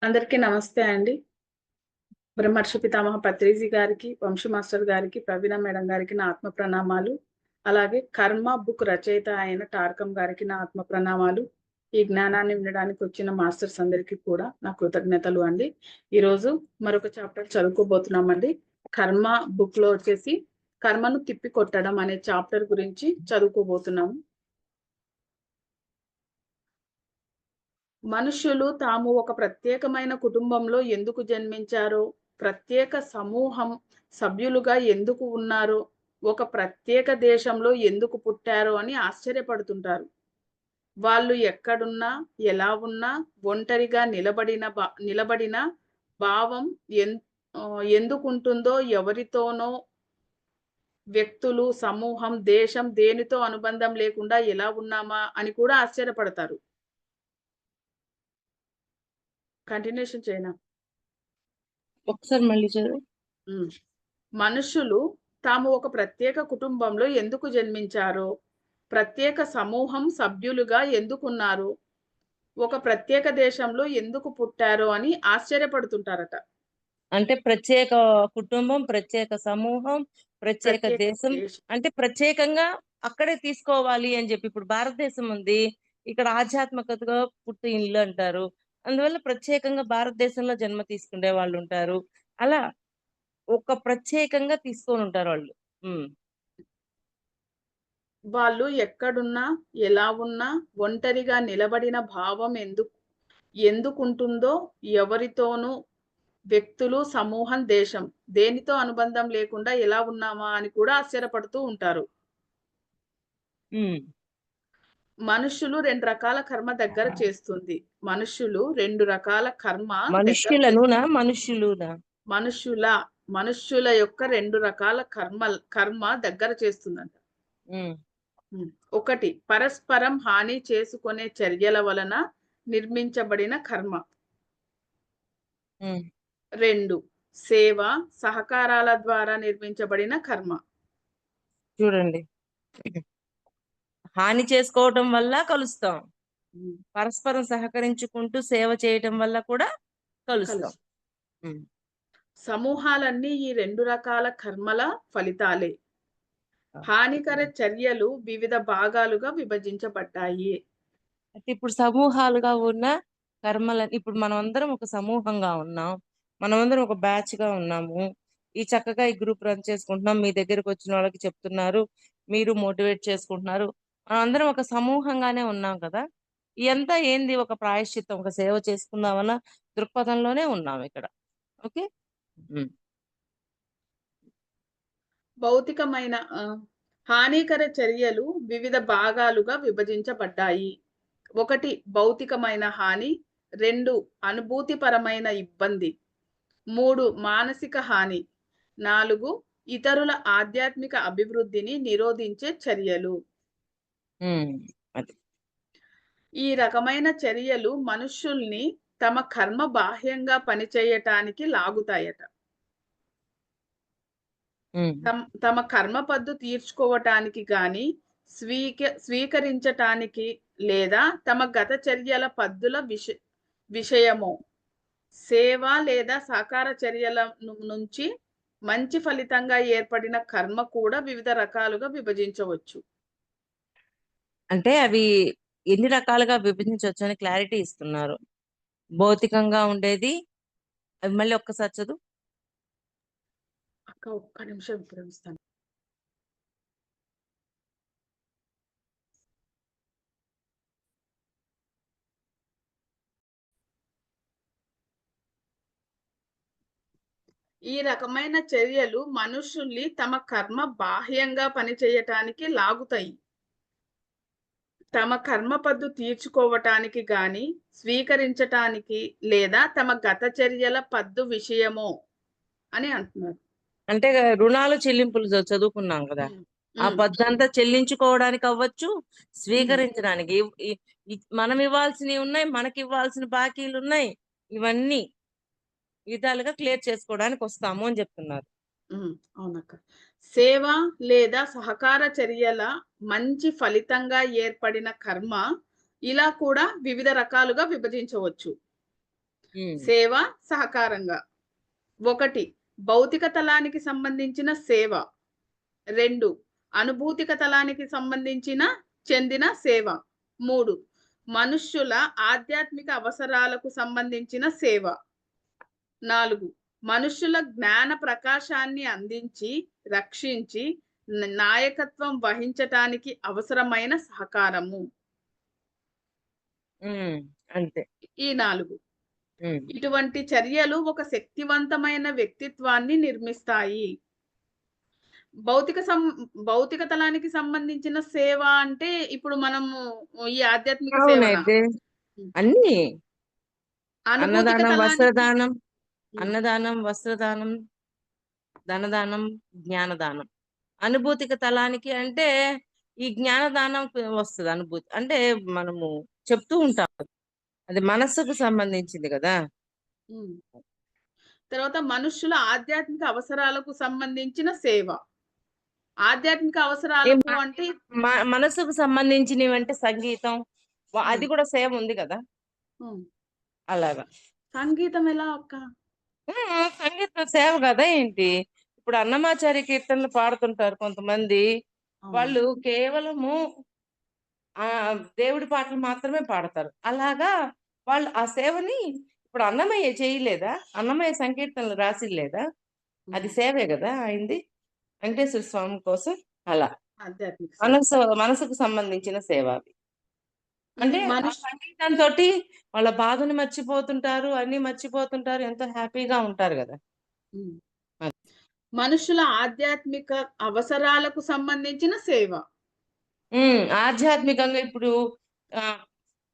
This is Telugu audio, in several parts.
అందరికీ నమస్తే అండి. బ్రహ్మర్షి పితామహ పత్రిజీ గారికి, వంశీ మాస్టర్ గారికి, ప్రవీణ మేడం గారికి నా ఆత్మ ప్రణామాలు. అలాగే కర్మ బుక్ రచయిత అయిన టార్కం గారికి నా ఆత్మ ప్రణామాలు. ఈ జ్ఞానాన్ని వినడానికి వచ్చిన మాస్టర్స్ అందరికీ కూడా నా కృతజ్ఞతలు అండి. ఈరోజు మరొక చాప్టర్ చదువుకోబోతున్నామండి. కర్మ బుక్ లో వచ్చేసి కర్మను తిప్పి కొట్టడం అనే చాప్టర్ గురించి చదువుకోబోతున్నాము. మనుష్యులు తాము ఒక ప్రత్యేకమైన కుటుంబంలో ఎందుకు జన్మించారో, ప్రత్యేక సమూహం సభ్యులుగా ఎందుకు ఉన్నారో, ఒక ప్రత్యేక దేశంలో ఎందుకు పుట్టారో అని ఆశ్చర్యపడుతుంటారు. వాళ్ళు ఎక్కడున్నా, ఎలా ఉన్నా ఒంటరిగా నిలబడిన భావం ఎందుకుంటుందో, ఎవరితోనో వ్యక్తులు, సమూహం, దేశం దేనితో అనుబంధం లేకుండా ఎలా ఉన్నామా అని కూడా ఆశ్చర్యపడతారు. కంటిన్యూషన్ చేయనా? ఒకసారి మళ్ళీ చదువు. మనుషులు తాము ఒక ప్రత్యేక కుటుంబంలో ఎందుకు జన్మించారో, ప్రత్యేక సమూహం సభ్యులుగా ఎందుకున్నారు, ఒక ప్రత్యేక దేశంలో ఎందుకు పుట్టారో అని ఆశ్చర్యపడుతుంటారట. అంటే ప్రత్యేక కుటుంబం, ప్రత్యేక సమూహం, ప్రత్యేక దేశం, అంటే ప్రత్యేకంగా అక్కడే తీసుకోవాలి అని చెప్పి. ఇప్పుడు భారతదేశం ఉంది, ఇక్కడ ఆధ్యాత్మికతగా పుట్టి ఇల్లు అంటారు. అందువల్ల ప్రత్యేకంగా భారతదేశంలో జన్మ తీసుకునే వాళ్ళు ఉంటారు. అలా ఒక ప్రత్యేకంగా తీసుకొని ఉంటారు వాళ్ళు. వాళ్ళు ఎక్కడున్నా, ఎలా ఉన్నా ఒంటరిగా నిలబడిన భావం ఎందుకుంటుందో, ఎవరితోనూ వ్యక్తులు, సమూహం, దేశం దేనితో అనుబంధం లేకుండా ఎలా ఉన్నామా అని కూడా ఆశ్చర్యపడుతూ ఉంటారు. మనుషులు 2 రకాల కర్మ దగ్గర చేస్తుంది. మనుషులు 2 రకాల కర్మ మనుష్యుల యొక్క 2 రకాల కర్మ దగ్గర చేస్తుందంట. ఒకటి, పరస్పరం హాని చేసుకునే చర్యల వలన నిర్మించబడిన కర్మ. 2, సేవ, సహకారాల ద్వారా నిర్మించబడిన కర్మ. చూడండి, హాని చేసుకోవటం వల్ల కలుస్తాం, పరస్పరం సహకరించుకుంటూ సేవ చేయటం వల్ల కూడా కలుస్తాం. సమూహాలన్నీ ఈ 2 రకాల కర్మల ఫలితాలే. హానికర చర్యలు వివిధ భాగాలుగా విభజించబడ్డాయి. అంటే ఇప్పుడు సమూహాలుగా ఉన్న కర్మలని, ఇప్పుడు మనం అందరం ఒక సమూహంగా ఉన్నాం, మనమందరం ఒక బ్యాచ్ గా ఉన్నాము. ఈ చక్కగా ఈ గ్రూప్ రన్ చేసుకుంటున్నాం, మీ దగ్గరకు వచ్చిన వాళ్ళకి చెప్తున్నారు, మీరు మోటివేట్ చేసుకుంటున్నారు, మనం అందరం ఒక సమూహంగానే ఉన్నాం కదా. ఇదంతా ఏంది? ఒక ప్రాయశ్చిత్తం, ఒక సేవ చేసుకుందామన్న దృక్పథంలోనే ఉన్నాం ఇక్కడ. ఓకే. భౌతికమైన హానికర చర్యలు వివిధ భాగాలుగా విభజించబడ్డాయి. 1, భౌతికమైన హాని. 2, అనుభూతిపరమైన ఇబ్బంది. 3, మానసిక హాని. 4, ఇతరుల ఆధ్యాత్మిక అభివృద్ధిని నిరోధించే చర్యలు. ఈ రకమైన చర్యలు మనుష్యుల్ని తమ కర్మ బాహ్యంగా పనిచేయటానికి లాగుతాయట. తమ కర్మ పద్దు తీర్చుకోవటానికి గాని, స్వీకరించటానికి లేదా తమ గత చర్యల పద్దుల విషయమో, సేవ లేదా సహకార చర్యల నుంచి మంచి ఫలితంగా ఏర్పడిన కర్మ కూడా వివిధ రకాలుగా విభజించవచ్చు. అంటే అవి ఎన్ని రకాలుగా విభజించవచ్చు అని క్లారిటీ ఇస్తున్నారు. భౌతికంగా ఉండేది, అవి మళ్ళీ ఒక్కసారి చదువు అక్క. ఒక్క నిమిషం వివరిస్తాను. ఈ రకమైన చర్యలు మనుషుల్ని తమ కర్మ బాహ్యంగా పనిచేయటానికి లాగుతాయి. తమ కర్మ పద్దు తీర్చుకోవటానికి గాని, స్వీకరించటానికి లేదా తమ గత చర్యల పద్దు విషయమో అని అంటున్నారు. అంటే రుణాలు చెల్లింపులు చదువుకున్నాం కదా, ఆ పద్దంతా చెల్లించుకోవడానికి అవ్వచ్చు, స్వీకరించడానికి. మనం ఇవ్వాల్సినవి ఉన్నాయి, మనకి ఇవ్వాల్సిన బాకీలు ఉన్నాయి, ఇవన్నీ విధాలుగా క్లియర్ చేసుకోవడానికి వస్తాము అని చెప్తున్నారు. అవునక్క. సేవ లేదా సహకార చర్యల మంచి ఫలితంగా ఏర్పడిన కర్మ ఇలా కూడా వివిధ రకాలుగా విభజించవచ్చు. ఉమ్, సేవ సహకారంగా. 1 భౌతిక తలానికి సంబంధించిన సేవ. 2 అనుభూతిక తలానికి చెందిన సేవ. 3 మనుష్యుల ఆధ్యాత్మిక అవసరాలకు సంబంధించిన సేవ. 4 మనుష్యుల జ్ఞాన ప్రకాశాన్ని అందించి, రక్షించి, నాయకత్వం వహించటానికి అవసరమైన సహకారము. ఉమ్, అంతే. ఈ 4 ఉమ్, ఇటువంటి చర్యలు ఒక శక్తివంతమైన వ్యక్తిత్వాన్ని నిర్మిస్తాయి. భౌతిక సం భౌతిక తలానికి సంబంధించిన సేవ అంటే ఇప్పుడు మనము ఈ ఆధ్యాత్మిక సేవన. అవునైతే హ్మ్. అన్ని అనుభూతిక అన్నదానం, తలానికి వస్త్రదానం, హ్మ్. అన్నదానం, వస్త్రదానం, ధనదానం, జ్ఞానదానం. అనుభూతిక తలానికి అంటే ఈ జ్ఞానదానం వస్తుంది. అనుభూతి అంటే మనము చెప్తూ ఉంటాం, అది మనస్సుకు సంబంధించింది కదా. హ్మ్. తర్వాత మనుష్యుల ఆధ్యాత్మిక అవసరాలకు సంబంధించిన సేవ. ఆధ్యాత్మిక ఈ అవసరాలకు అంటే మనసుకు సంబంధించినవి అంటే సంగీతం, హ్మ్. అది కూడా సేమ్ ఉంది కదా. హ్మ్. అలాగా. సంగీతం ఎలా అక్క? సంగీతం సేవ కదా ఏంటి. ఇప్పుడు అన్నమాచార్య కీర్తనలు పాడుతుంటారు కొంతమంది. అవును. వాళ్ళు కేవలము దేవుడి పాటలు మాత్రమే పాడతారు. అలాగా వాళ్ళు ఆ సేవని ఇప్పుడు అన్నమయ్య చేయలేదా? అన్నమయ్య సంకీర్తనలు రాసిలేదా? అది హ్మ్. సేవే కదా అయింది. వెంకటేశ్వర స్వామి కోసం అలా ఆధ్యాత్మిక సేవ. మనసుకు సంబంధించిన సేవ అవి. ఇది అంటే ఆ మనుష్ సంగీతంతోటి వాళ్ళ బాధను మర్చిపోతుంటారు, అన్ని మర్చిపోతుంటారు, ఎంతో హ్యాపీగా ఉంటారు కదా. హ్మ్. అది. మనుషుల ఆధ్యాత్మిక అవసరాలకు సంబంధించిన సేవ. ఆధ్యాత్మికంగా ఇప్పుడు ఆ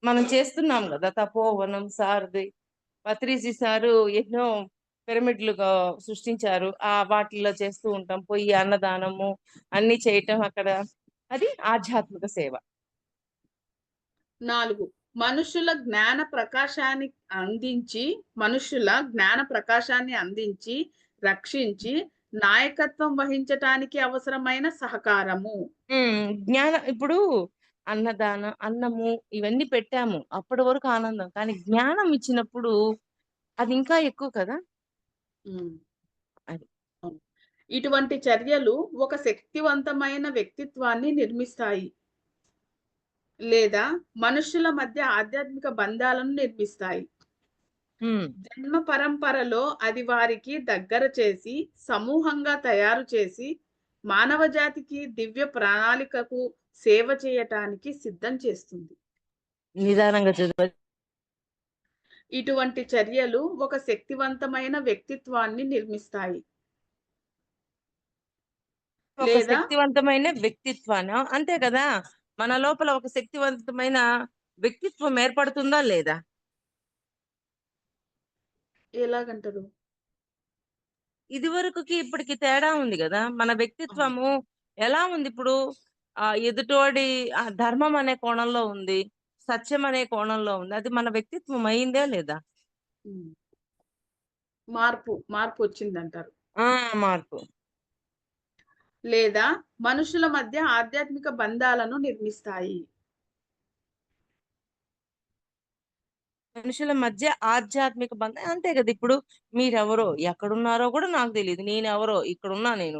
మనం చేస్తున్నాం కదా, తపోవనం సారథి పత్రిజీ సారు ఎన్నో పిరమిడ్లుగా సృష్టించారు. ఆ వాటిల్లో చేస్తూ ఉంటాం, పొయ్యి అన్నదానము అన్ని చేయటం అక్కడ. అది ఆధ్యాత్మిక సేవ. 4 మనుష్యుల జ్ఞాన ప్రకాశాన్ని అందించి, రక్షించి, నాయకత్వం వహించటానికి అవసరమైన సహకారము. జ్ఞానం ఇప్పుడు అన్నము ఇవన్నీ పెట్టాము, అప్పటి వరకు ఆనందం. కానీ జ్ఞానం ఇచ్చినప్పుడు అది ఇంకా ఎక్కువ కదా. హ్మ్. అది. అవును. ఇటువంటి చర్యలు ఒక శక్తివంతమైన వ్యక్తిత్వాన్ని నిర్మిస్తాయి. లేదా మనుష్యుల మధ్య ఆధ్యాత్మిక బంధాలను నిర్మిస్తాయి. ఉమ్, జన్మ పరంపరలో అది వారికి దగ్గర చేసి, సమూహంగా తయారు చేసి, మానవ జాతికి దివ్య ప్రణాళికకు సేవ చేయటానికి సిద్ధం చేస్తుంది. నిదానంగా చదువు. ఇటువంటి చర్యలు ఒక శక్తివంతమైన వ్యక్తిత్వాన్ని నిర్మిస్తాయి. ఒక లేదా శక్తివంతమైన వ్యక్తిత్వాన్ని అంతే కదా. మన లోపల ఒక శక్తివంతమైన వ్యక్తిత్వం ఏర్పడుతుందా లేదా? ఎలాగంటారు? ఇది వరకుకి ఇప్పటికి తేడా ఉంది కదా. మన అవును. వ్యక్తిత్వము ఎలా ఉంది ఇప్పుడు? ఎదుటోడి ధర్మం అనే కోణంలో ఉంది, సత్యం అనే కోణంలో ఉంది. అది మన వ్యక్తిత్వం అయిందే లేదా? హ్మ్. మార్పొచ్చిందంటారు. ఆ మార్పు. లేదా మనుషుల మధ్య ఆధ్యాత్మిక బంధాలను నిర్మిస్తాయి. మనుషుల మధ్య ఆధ్యాత్మిక బంధం అంతే కదా. ఇప్పుడు మీరెవరో ఎక్కడున్నారో కూడా నాకు తెలియదు, నేనెవరో ఇక్కడున్నా, నేను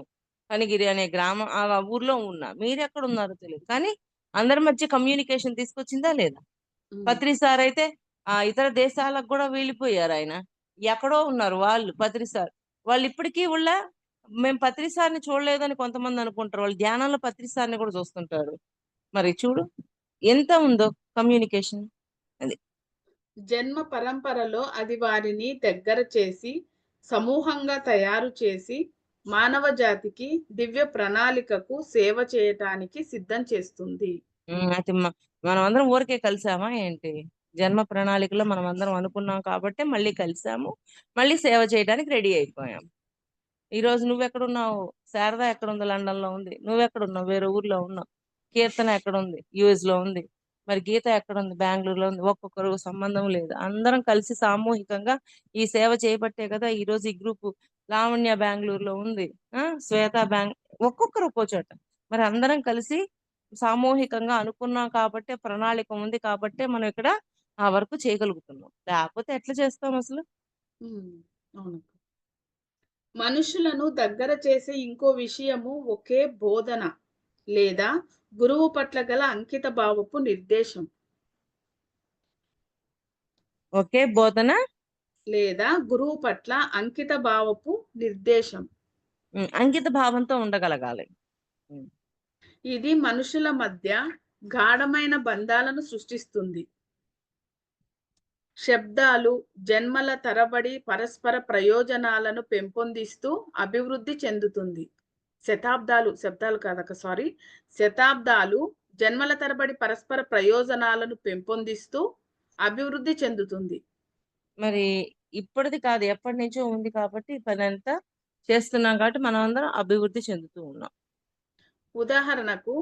కనిగిరి అనే గ్రామం ఆ ఊర్లో ఉన్నా, మీరెక్కడున్నారో తెలియదు, కానీ అందరి మధ్య కమ్యూనికేషన్ తీసుకొచ్చిందా లేదా? హ్మ్. పత్రి సార్ అయితే ఇతర దేశాలకు కూడా వెళ్ళిపోయారు. ఆయన ఎక్కడో ఉన్నారు వాళ్ళు. పత్రి సార్ వాళ్ళు ఇప్పటికీ మేము పత్రి సార్ని చూడలేదని కొంతమంది అనుకుంటారు, వాళ్ళు ధ్యానంలో పత్రి సార్ని కూడా చూస్తుంటారు. మరి చూడు ఎంత ఉందో కమ్యూనికేషన్. అది. జన్మ పరంపరలో అది వారిని దగ్గర చేసి, సమూహంగా తయారు చేసి, మానవ జాతికి దివ్య ప్రణాళికకు సేవ చేయటానికి సిద్ధం చేస్తుంది. అయితే మనం అందరం ఊరికే కలిసామా ఏంటి? జన్మ ప్రణాళికలో మనం అందరం అనుకున్నాం కాబట్టి మళ్ళీ కలిసాము, మళ్ళీ సేవ చేయడానికి రెడీ అయిపోయాం. ఈ రోజు నువ్వెక్కడున్నావు? శారద ఎక్కడుంది? లండన్ లో ఉంది. నువ్వెక్కడున్నావు? వేరే ఊర్లో ఉన్నావు. కీర్తన ఎక్కడుంది? యుఎస్ లో ఉంది. మరి గీత ఎక్కడుంది? బెంగళూరులో ఉంది. ఒక్కొక్కరు సంబంధం లేదు, అందరం కలిసి సామూహికంగా ఈ సేవ చేయబట్టే కదా ఈ రోజు ఈ గ్రూపు. లావణ్య బెంగళూరులో ఉంది, శ్వేత ఒక్కొక్కరు ఒక్కో చోట. మరి అందరం కలిసి సామూహికంగా అనుకున్నాం కాబట్టే, ప్రణాళిక ఉంది కాబట్టే మనం ఇక్కడ ఆ వరకు చేయగలుగుతున్నాం. లేకపోతే ఎట్లా చేస్తాం అసలు? హ్మ్. అవును. మనుషులను దగ్గర చేసే ఇంకో విషయము ఒకే బోధన లేదా గురువు పట్ల గల అంకిత భావపు నిర్దేశం ఒకే బోధన. లేదా గురువు పట్ల అంకిత భావపు నిర్దేశం. అంకిత భావంతో ఉండగలగాలి. హ్మ్. ఇది మనుషుల మధ్య గాఢమైన బంధాలను సృష్టిస్తుంది. శబ్దాలు జన్మల తరబడి పరస్పర ప్రయోజనాలను పెంపొందిస్తూ అభివృద్ధి చెందుతుంది. శతాబ్దాలు కాదక్క సారీ. శతాబ్దాలు జన్మల తరబడి పరస్పర ప్రయోజనాలను పెంపొందిస్తూ అభివృద్ధి చెందుతుంది. మరి ఇప్పటిది కాదు, ఎప్పటినుంచో ఉంది కాబట్టి ఈ పనంతా చేస్తున్నాం కాబట్టి మనమందరం అభివృద్ధి చెందుతూ ఉన్నాం. ఉదాహరణకు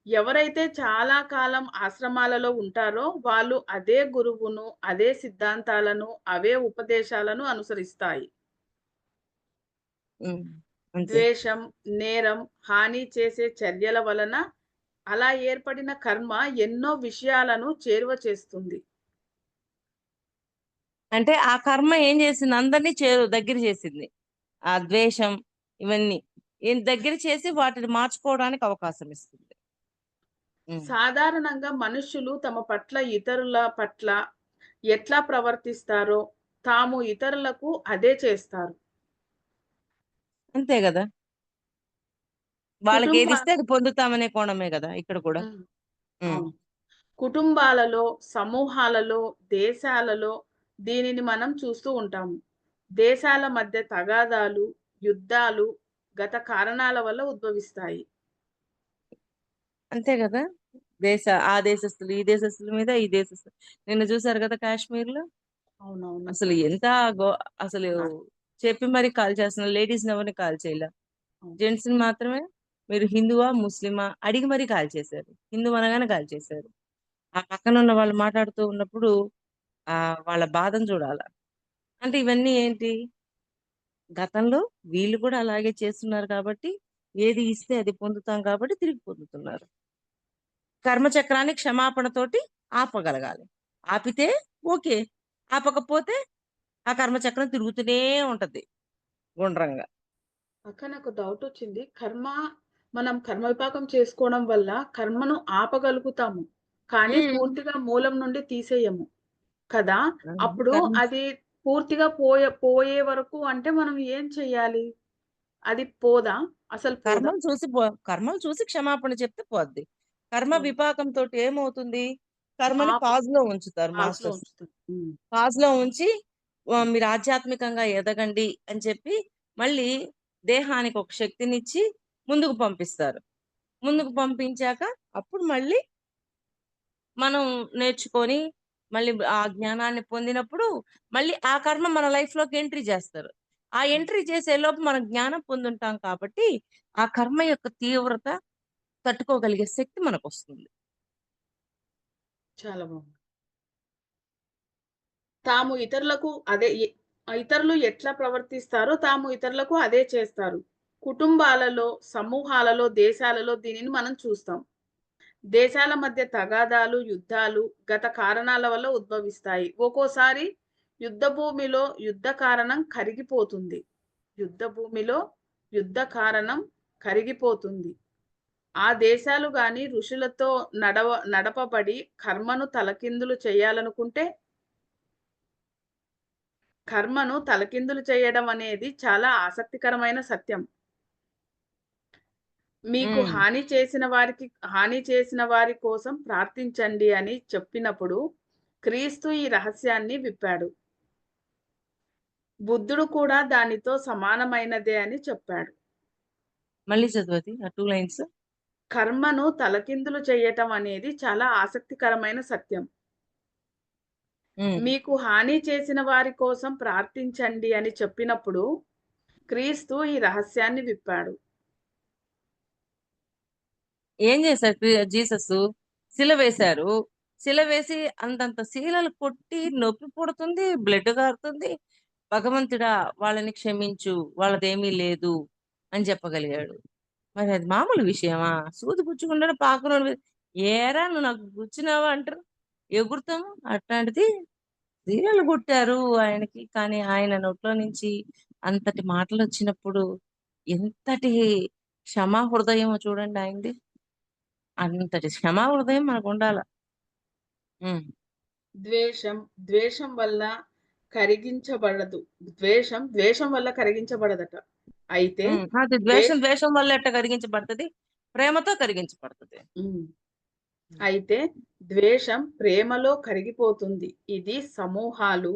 ఎవరైతే చాలా కాలం ఆశ్రమాలలో ఉంటారో వాళ్ళు అదే గురువును, అదే సిద్ధాంతాలను, అవే ఉపదేశాలను అనుసరిస్తాయి. హ్మ్. అంతే. ద్వేషం, నేరం, హాని చేసే చర్యల వలన అలా ఏర్పడిన కర్మ ఎన్నో విషయాలను చేరువ చేస్తుంది. అంటే ఆ కర్మ ఏం చేసింది? అందరిని దగ్గర చేసింది. ఆ ద్వేషం ఇవన్నీ దగ్గర చేసి వాటిని మార్చుకోవడానికి అవకాశం ఇస్తుంది. హ్మ్. సాధారణంగా మనుష్యులు తమ పట్ల ఇతరుల పట్ల ఎట్లా ప్రవర్తిస్తారో తాము ఇతరులకు అదే చేస్తారు. అంతే గదా! వాళ్ళకి కుటుంబ ఏదిస్తే అది పొందుతామనే కోణమే గదా! ఇక్కడ కూడా. హ్మ్. హ్మ్. అవును. కుటుంబాలలో, సమూహాలలో, దేశాలలో దీనిని మనం చూస్తూ ఉంటాము. దేశాల మధ్య తగాదాలు, యుద్ధాలు గత కారణాల వల్ల ఉద్భవిస్తాయి. అంతే గదా! ఆ దేశస్తులు, ఈ దేశస్తుల మీద ఈ దేశస్తులు నిన్న చూసారు కదా కాశ్మీర్‌లో. అవునవునక్క. అసలు ఎంత గో అసలు చెప్పి మరి కాల్ చేస్తున్నారు. లేడీస్‌ని ఎవరిని కాల్ చేయలా. అవును. జెంట్స్‌ని మాత్రమే మీరు హిందువా? ముస్లిమా? అడిగి మరీ కాల్ చేశారు. హిందూ అనగానే కాల్ చేశారు. ఆ పక్కనున్న వాళ్ళు మాట్లాడుతూ ఉన్నప్పుడు వాళ్ళ బాధను చూడాల. అంటే ఇవన్నీ ఏంటి? గతంలో వీళ్ళు కూడా అలాగే చేస్తున్నారు కాబట్టి, ఏది ఇస్తే అది పొందుతాం కాబట్టి తిరిగి పొందుతున్నారు. కర్మచక్రాన్ని క్షమాపణతోటి ఆపగలగాలి. ఆపితే ఓకే. ఆపకపోతే ఆ కర్మచక్రం తిరుగుతూనే ఉంటది గుండ్రంగా. అక్క నాకు డౌటొచ్చింది. మనం కర్మ విపాకం చేసుకోవడం వల్ల కర్మను ఆపగలుగుతాము. కానీ హ్మ్. పూర్తిగా మూలం నుండి తీసేయము. కదా! అప్పుడు కర్మ అది పూర్తిగా పోయే వరకు అంటే మనం ఏం చెయ్యాలి? అది పోదా? అసలు పోదా? కర్మలు చూసి క్షమాపణ చెప్తే పోద్ది. కర్మ పోదు. విపాకంతోటి ఏమవుతుంది? కర్మని ఆపు పాజ్‌లో ఉంచుతారు పాస్‌లో మాస్టర్స్. ఉంచుతాం. హ్మ్. పాజ్‌లో ఉంచి మీరు ఆధ్యాత్మికంగా ఎదగండి అని చెప్పి, మళ్ళీ దేహానికి ఒక శక్తినిచ్చి ముందుకు పంపిస్తారు. ముందుకు పంపించాక అప్పుడు మళ్ళీ మనం నేర్చుకొని, మళ్ళీ ఆ జ్ఞానాన్ని పొందినప్పుడు, మళ్ళీ ఆ కర్మ మన లైఫ్‌లోకి ఎంట్రీ చేస్తారు. ఆ ఎంట్రీ చేసేలోపు మనం జ్ఞానం పొందుంటాం కాబట్టి, ఆ కర్మ యొక్క తీవ్రత తట్టుకోగలిగే శక్తి మనకొస్తుంది. చాలా బావుంది. తాము ఇతరులకు అదే ఎ ఇతరులు ఎట్లా ప్రవర్తిస్తారో తాము ఇతరులకు అదే చేస్తారు. కుటుంబాలలో, సమూహాలలో, దేశాలలో దీనిని మనం చూస్తాం. దేశాల మధ్య తగాదాలు, యుద్ధాలు గత కారణాల వల్ల ఉద్భవిస్తాయి. ఒక్కోసారి యుద్ధ భూమిలో యుద్ధ కారణం కరిగిపోతుంది. యుద్ధ భూమిలో యుద్ధ కారణం కరిగిపోతుంది. ఆ దేశాలు గాని ఋషులతో నడపబడి కర్మను తలకిందులు చేయాలనుకుంటే కర్మను తలకిందులు చేయడం అనేది చాలా ఆసక్తికరమైన సత్యం. మీకు హ్మ్. హాని చేసిన వారి కోసం ప్రార్థించండి అని చెప్పినప్పుడు క్రీస్తు ఈ రహస్యాన్ని విప్పాడు. బుద్ధుడు కూడా దానితో సమానమైనదే అని చెప్పాడు. మళ్ళీ చదవది ఆ 2 లైన్స్. కర్మను తలకిందులు చేయటం అనేది చాలా ఆసక్తికరమైన సత్యం. హ్మ్. మీకు హాని చేసిన వారి కోసం ప్రార్థించండి అని చెప్పినప్పుడు క్రీస్తు ఈ రహస్యాన్ని విప్పాడు. ఏం చేశారు జీససు? సిలువేశారు. సిలువేసి అంతంత శీలలు కొట్టి నొప్పి పుడుతుంది, బ్లడ్ కారుతుంది. భగవంతుడా! వాళ్ళని క్షమించు. వాళ్ళదేమీ లేదు అని చెప్పగలిగాడు. మరి అది మామూలు విషయమా? సూది గుచ్చుకుంటేనే పాకులోని ఏరా నువ్వు నాకు గుచ్చినావా అంటారు. ఎగురుతాము. అట్లాంటిది చీరలు కుట్టారు ఆయనకి. కానీ ఆయన నోట్లో నుంచి అంతటి మాటలొచ్చినప్పుడు ఎంతటి క్షమా హృదయమో చూడండి ఆయనది. అంతటి క్షమా హృదయం మనకుండాల. హ్మ్. ద్వేషం, ద్వేషం వల్ల కరిగించబడదు. ద్వేషం వల్ల కరిగించబడదట. అయితే అది ద్వేష్ ద్వేషం వల్ల ఎట్ట కరిగించబడతది? ప్రేమతో కరిగించబడతది. హ్మ్. అయితే ద్వేషం ప్రేమలో కరిగిపోతుంది. ఇది సమూహాలు,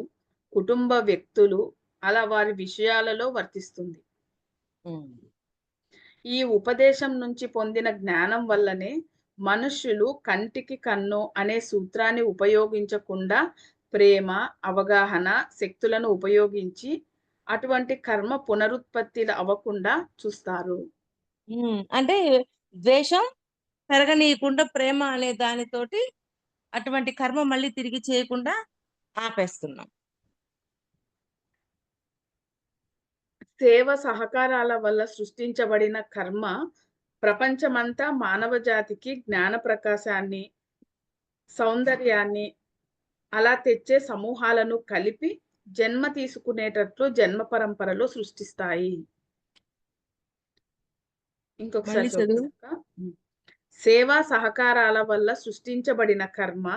కుటుంబ వ్యక్తులు అలా వారి విషయాలలో వర్తిస్తుంది. హ్మ్. ఈ ఉపదేశం నుంచి పొందిన జ్ఞానం వల్లనే మనుష్యులు కంటికి కన్ను అనే సూత్రాన్ని ఉపయోగించకుండా ప్రేమ, అవగాహన శక్తులను ఉపయోగించి అటువంటి కర్మ పునరుత్పత్తిలు అవ్వకుండా చూస్తారు. అంటే ద్వేషం పెరగనీయకుండా ప్రేమ అనే దానితోటి అటువంటి కర్మ మళ్ళీ తిరిగి చేయకుండా ఆపేస్తున్నాం. సేవ సహకారాల వల్ల సృష్టించబడిన కర్మ ప్రపంచమంతా మానవ జాతికి జ్ఞాన ప్రకాశాన్ని, సౌందర్యాన్ని అలా తెచ్చే సమూహాలను కలిపి జన్మ తీసుకునేటట్లు జన్మ పరంపరలో సృష్టిస్తాయి. ఇంకొకసారి మళ్ళీ చదువు. చదువుతానక్క. సేవా సహకారాల వల్ల సృష్టించబడిన కర్మ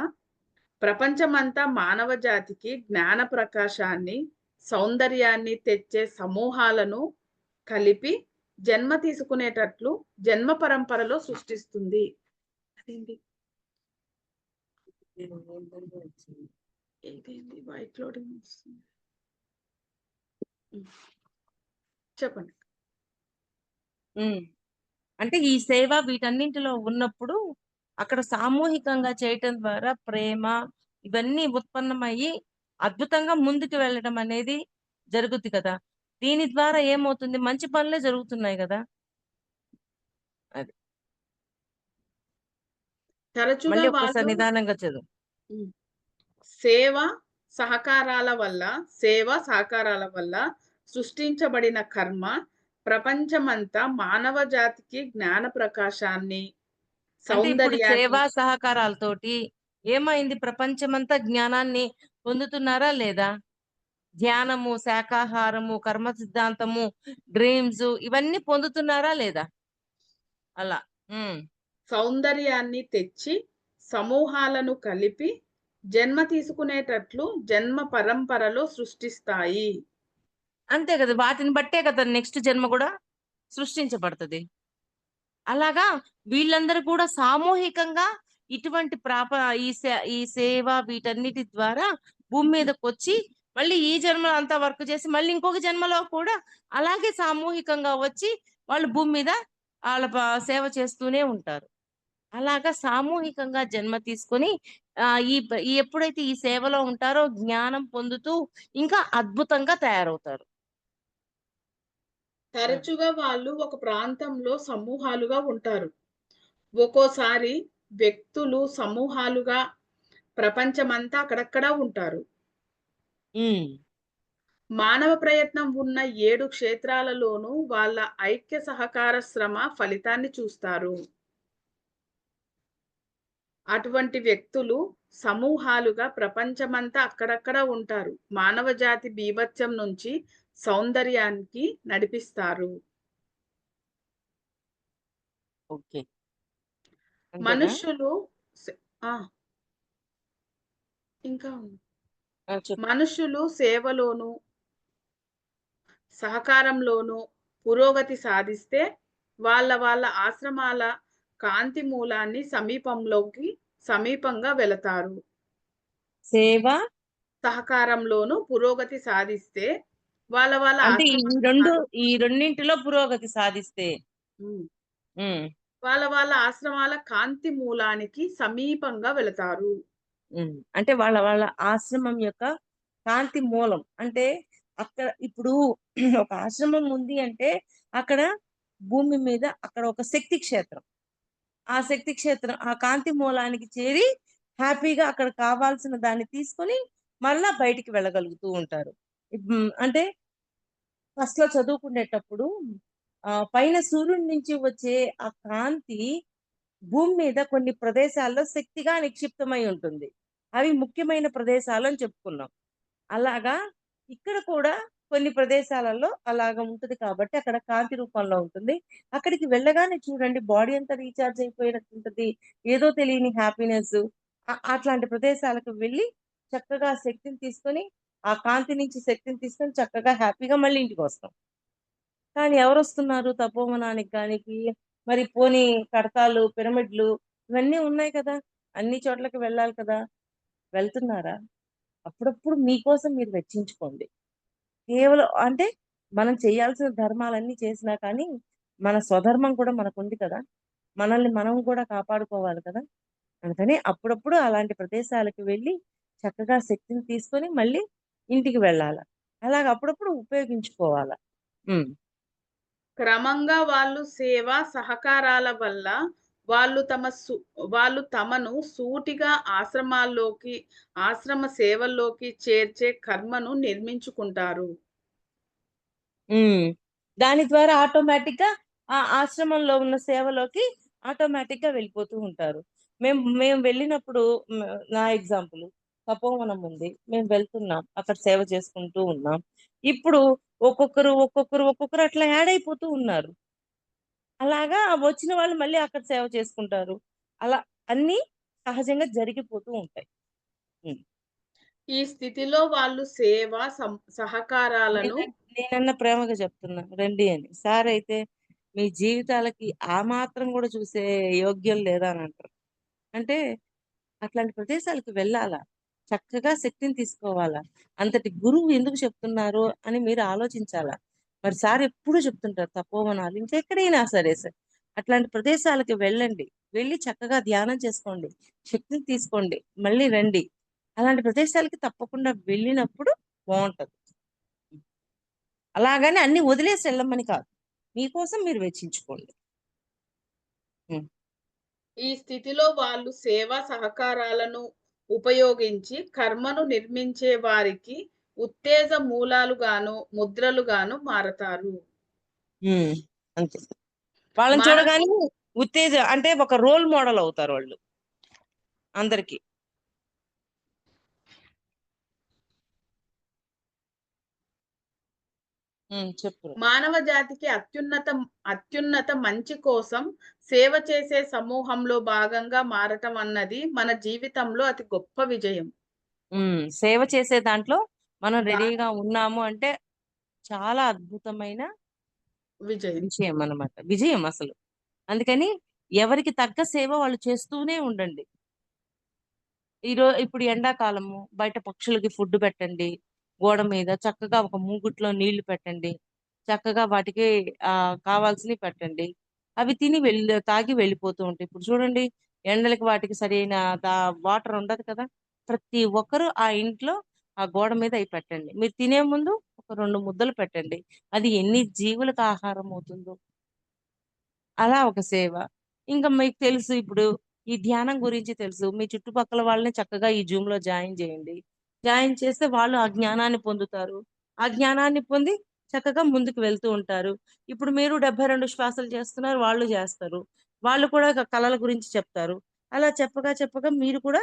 ప్రపంచమంతా మానవ జాతికి జ్ఞాన ప్రకాశాన్ని, సౌందర్యాన్ని తెచ్చే సమూహాలను కలిపి జన్మ తీసుకునేటట్లు జన్మ పరంపరలో సృష్టిస్తుంది. అదేంటి? ఇదేంటి వైట్ లోడింగ్ వస్తుంది. హ్మ్. చెప్పండి. హ్మ్. అంటే ఈ సేవ వీటన్నింటిలో ఉన్నప్పుడు అక్కడ సామూహికంగా చేయటం ద్వారా ప్రేమ ఇవన్నీ ఉత్పన్నమయ్యి అద్భుతంగా ముందుకు వెళ్ళడం అనేది జరుగుద్ది కదా! దీని ద్వారా ఏమవుతుంది? మంచి పనులే జరుగుతున్నాయి గదా! అది. తరచుగా మళ్ళీ ఒక్కసారి వాళ్ళు నిదానంగా చదువు. హ్మ్. సేవ సేవ సహకారాల వల్ల సృష్టించబడిన కర్మ ప్రపంచమంతా మానవ జాతికి జ్ఞాన ప్రకాశాన్ని, అంటే ఇప్పుడు సౌందర్యాన్ని సేవా సహకారాలతోటి ఏమైంది? ప్రపంచమంతా జ్ఞానాన్ని పొందుతున్నారా లేదా? ధ్యానము, శాకాహారము, కర్మ సిద్ధాంతము, డ్రీమ్స్ ఇవన్నీ పొందుతున్నారా లేదా? అలా. హ్మ్. సౌందర్యాన్ని తెచ్చి సమూహాలను కలిపి జన్మ తీసుకునేటట్లు జన్మ పరంపరలో సృష్టిస్తాయి. అంతే గదా! వాటిని బట్టే కదా నెక్స్ట్ జన్మ గూడా సృష్టించబడతది. అలాగా వీళ్ళందరూ కూడా సామూహికంగా ఇటువంటి ఈ సేవ వీటన్నిటి ద్వారా భూమి మీదకొచ్చి మళ్ళీ ఈ జన్మలో అంతా వర్క్ చేసి మళ్ళీ ఇంకొక జన్మలో కూడా అలాగే సామూహికంగా వచ్చి వాళ్ళు భూమి మీద ఆళ్ళ సేవ చేస్తూనే ఉంటారు. అలాగా సామూహికంగా జన్మ తీసుకొని ఈ ఎప్పుడైతే ఈ సేవలో ఉంటారో జ్ఞానం పొందుతూ ఇంకా అద్భుతంగా తయారవుతారు. హ్మ్. తరచుగా వాళ్ళు ఒక ప్రాంతంలో సమూహాలుగా ఉంటారు. ఒక్కోసారి వ్యక్తులు సమూహాలుగా ప్రపంచమంతా అక్కడక్కడ ఉంటారు. హ్మ్. మానవ ప్రయత్నం ఉన్న 7 క్షేత్రాలలోనూ వాళ్ళ ఐక్య సహకార శ్రమ ఫలితాన్ని చూస్తారు. అటువంటి వ్యక్తులు సమూహాలుగా ప్రపంచమంతా అక్కడక్కడ ఉంటారు. మానవ జాతి బీభత్సం నుంచి సౌందర్యానికి నడిపిస్తారు. ఓకే. అంతేనా? మనుష్యులు సే ఆ! ఇంకా ఉంది. ఆ! చెప్పు. మనుష్యులు సేవలోను, సహకారంలోనూ పురోగతి సాధిస్తే వాళ్ళ ఆశ్రమాల కాంతి మూలాన్ని సమీపంగా వెళతారు. సేవ సహకారంలోనూ పురోగతి సాధిస్తే వాళ్ళ అంటే ఈ ఆశ్రమాల 2 ఈ రెండింటిలో పురోగతి సాధిస్తే. హ్మ్. హ్మ్. వాళ్ళ ఆశ్రమాల కాంతి మూలానికి సమీపంగా వెళతారు. హ్మ్. అంటే వాళ్ళ ఆశ్రమం యొక్క కాంతి మూలం. అంటే అక్కడ ఇప్పుడు ఒక ఆశ్రమం ఉంది అంటే అక్కడ భూమి మీద అక్కడ ఒక శక్తి క్షేత్రం. ఆ శక్తి క్షేత్రం ఆ కాంతి మూలానికి చేరి హ్యాపీగా అక్కడ కావాల్సిన దాన్ని తీసుకొని మళ్ళా బయటికి వెళ్ళగలుగుతూ ఉంటారు. అంటే ఫస్ట్‌లో చదువుకునేటప్పుడు పైన సూర్యుడి నుంచి వచ్చే ఆ కాంతి భూమి మీద కొన్ని ప్రదేశాల్లో శక్తిగా నిక్షిప్తమై ఉంటుంది. అవి ముఖ్యమైన ప్రదేశాలు అని చెప్పుకున్నాం. అలాగా ఇక్కడ కూడా కొన్ని ప్రదేశాలలో అలాగ ఉంటది కాబట్టి అక్కడ కాంతి రూపంలో ఉంటుంది. అక్కడికి వెళ్ళగానే చూడండి బాడీ అంతా రీచార్జ్ అయిపోయినట్టుంటది. ఏదో తెలియని హ్యాపీనెస్. అట్లాంటి ప్రదేశాలకు వెళ్ళి చక్కగా శక్తిని తీసుకొని, ఆ కాంతి నుంచి శక్తిని తీసుకొని చక్కగా హ్యాపీగా మళ్ళీ ఇంటికొస్తాం. కానీ ఎవరొస్తున్నారు తపోవనానికి గానికి, మరి పోనీ కడతాలు, పిరమిడ్లు ఇవన్నీ ఉన్నాయి కదా! అన్ని చోట్లకి వెళ్ళాలి కదా! వెళ్తున్నారా? అప్పుడప్పుడు మీకోసం మీరు వెచ్చించుకోండి. కేవలం అంటే మనం చేయాల్సిన ధర్మాలన్నీ చేసినా కానీ, మన స్వధర్మం కూడా మనకుంది కదా! మనల్ని మనం కూడా కాపాడుకోవాలి కదా! అందుకని అప్పుడప్పుడు అలాంటి ప్రదేశాలకు వెళ్ళి, చక్కగా శక్తిని తీసుకొని మళ్ళీ ఇంటికి వెళ్ళాల. అలాగ అప్పుడప్పుడు ఉపయోగించుకోవాల. హ్మ్. క్రమంగా వాళ్ళు సేవ, సహకారాల వల్ల వాళ్ళు వాళ్ళు తమను సూటిగా ఆశ్రమ సేవల్లోకి చేర్చే కర్మను నిర్మించుకుంటారు. హ్మ్. దాని ద్వారా ఆటోమేటిక్‌గా ఆ ఆశ్రమంలో ఉన్న సేవలోకి ఆటోమేటిక్‌గా వెళ్ళిపోతూ ఉంటారు. మేము వెళ్ళినప్పుడు నా ఎగ్జాంపుల్ తపోవనం ఉంది. మేము వెళ్తున్నాం. అక్కడ సేవ చేసుకుంటూ ఉన్నాం. ఇప్పుడు ఒక్కొక్కరు అట్లా యాడ్ అయిపోతూ ఉన్నారు. అలాగా వచ్చిన వాళ్ళు మళ్ళీ అక్కడ సేవ చేసుకుంటారు. అలా అన్నీ సహజంగా జరిగిపోతూ ఉంటాయి. హ్మ్. ఈ స్థితిలో వాళ్ళు సేవ, సహకారాలను నేనన్నా ప్రేమగా చెప్తున్నా రండి అని. సారయితే మీ జీవితాలకి ఆ మాత్రం గూడా చూసే యోగ్యం లేదా అని అంటారు. అంటే అట్లాంటి ప్రదేశాలకు వెళ్ళాలా. చక్కగా శక్తిని తీసుకోవాలా. అంతటి గురువు ఎందుకు చెప్తున్నారు అని మీరు ఆలోచించాలా. మరి సార్ ఎప్పుడూ చెప్తుంటారు తపోవనాలు ఇంకెక్కడైనా సరే అట్లాంటి ప్రదేశాలకి వెళ్ళండి. వెళ్లి చక్కగా ధ్యానం చేసుకోండి. శక్తిని తీసుకోండి. మళ్ళీ రండి. అలాంటి ప్రదేశాలకి తప్పకుండా వెళ్ళినప్పుడు బావుంటది. అలాగని అన్ని వదిలేసి ఎళ్ళమని కాదు. మీకోసం మీరు వెచ్చించుకోండి. హ్మ్. ఈ స్థితిలో వాళ్ళు సేవ, సహకారాలను ఉపయోగించి కర్మను నిర్మించే వారికి ఉత్తేజ మూలాలుగాను, ముద్రలుగాను మారతారు. హ్మ్. అంతే. వాళ్ళని మానవ చూడగానే అంటే ఒక రోల్ మోడల్ అవుతారు వాళ్ళు అందరికి. చెప్పు. మానవ జాతికి అత్యున్నత మంచి కోసం సేవ చేసే సమూహంలో భాగంగా మారటం అన్నది మన జీవితంలో అతి గొప్ప విజయం. సేవ చేసే దాంట్లో మనం బా రెడీగా ఉన్నాము అంటే చాలా అద్భుతమైన విజయం. విషయం అన్నమాట. విజయం అసలు. అందుకని ఎవరికి తగ్గ సేవ వాళ్ళు చేస్తూనే ఉండండి. ఇప్పుడు ఎండాకాలము బయట పక్షులకి ఫుడ్ పెట్టండి. గోడ మీద చక్కగా ఒక మూగుట్లో నీళ్లు పెట్టండి. చక్కగా వాటికి కావాల్సినవి పెట్టండి. అవి తిని తాగి వెళ్ళిపోతూ ఉంటాయి. ఇప్పుడు చూడండి ఎండలకి వాటికి సరైన వాటర్ ఉండదు కదా! ప్రతి ఒక్కరు ఆ ఇంట్లో ఆ గోడ మీద అయి పెట్టండి. మీరు తినే ముందు ఒక 2 ముద్దలు పెట్టండి. అది ఎన్ని జీవులకు ఆహారం అవుతుందో. అలా ఒక సేవ. ఇంకా మీకు తెలుసు ఇప్పుడు ఈ ధ్యానం గురించి తెలుసు. మీ చుట్టుపక్కల వాళ్ళని చక్కగా ఈ జూమ్‌లో జాయిన్ జేయండి. జాయిన్ చేస్తే వాళ్ళు ఆ జ్ఞానాన్ని పొందుతారు. ఆ జ్ఞానాన్ని పొంది చక్కగా ముందుకు వెళ్తూ ఉంటారు. ఇప్పుడు మీరు 72 శ్వాసలు చేస్తున్నారు. వాళ్ళు జేస్తారు. వాళ్ళు కూడా కళల గురించి చెప్తారు. అలా చెప్పగా చెప్పగా మీరు కూడా